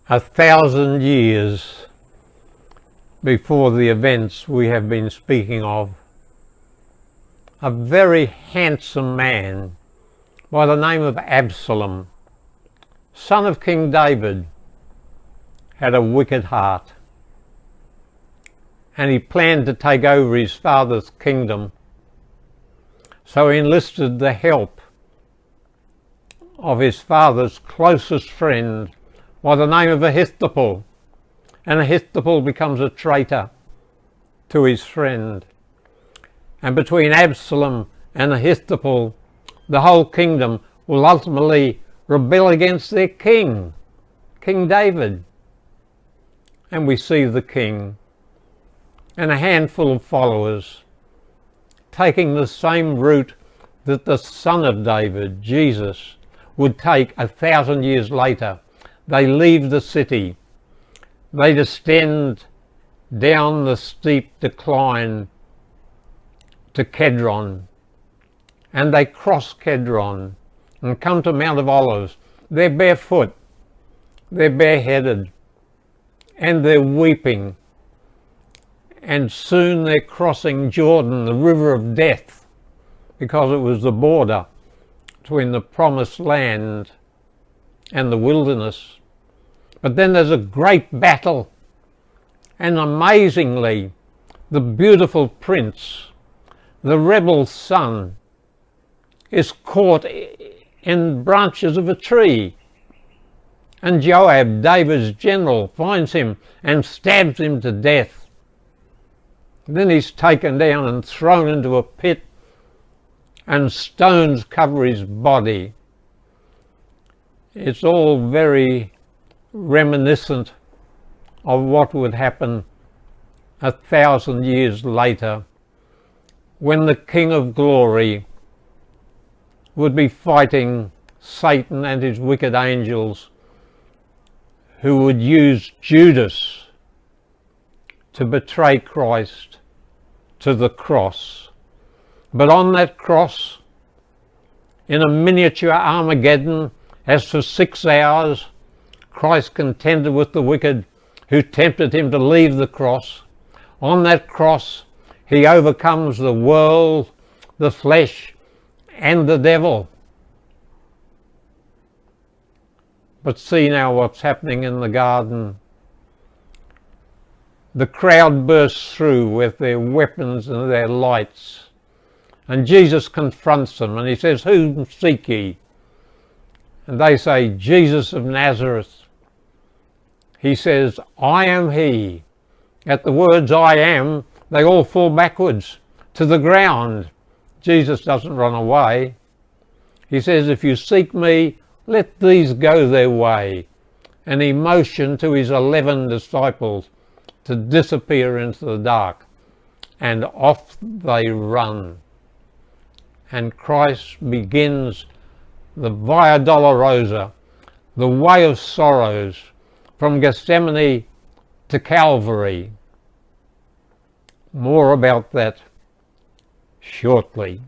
1,000 years before the events we have been speaking of, a very handsome man by the name of Absalom, son of King David, had a wicked heart, and he planned to take over his father's kingdom. So he enlisted the help of his father's closest friend by the name of Ahithophel, and Ahithophel becomes a traitor to his friend. And between Absalom and Ahithophel, the whole kingdom will ultimately rebel against their king, King David. And we see the king and a handful of followers taking the same route that the son of David, Jesus, would take 1,000 years later. They leave the city. They descend down the steep decline to Kedron, and they cross Kedron and come to Mount of Olives. They're barefoot, they're bareheaded, and they're weeping. And soon they're crossing Jordan, the river of death, because it was the border between the promised land and the wilderness. But then there's a great battle, and amazingly, the beautiful prince, the rebel son, is caught in branches of a tree. And Joab, David's general, finds him and stabs him to death. Then he's taken down and thrown into a pit, and stones cover his body. It's all very reminiscent of what would happen 1,000 years later, when the King of Glory would be fighting Satan and his wicked angels, who would use Judas to betray Christ to the cross. But on that cross, in a miniature Armageddon, as for 6 hours, Christ contended with the wicked who tempted him to leave the cross. On that cross, he overcomes the world, the flesh, and the devil. But see now what's happening in the garden. The crowd bursts through with their weapons and their lights. And Jesus confronts them and he says, "Whom seek ye?" And they say, "Jesus of Nazareth." He says, "I am he." At the words "I am," they all fall backwards to the ground. Jesus doesn't run away. He says, "If you seek me, let these go their way." And he motioned to his 11 disciples to disappear into the dark. And off they run. And Christ begins the Via Dolorosa, the way of sorrows, from Gethsemane to Calvary. More about that shortly.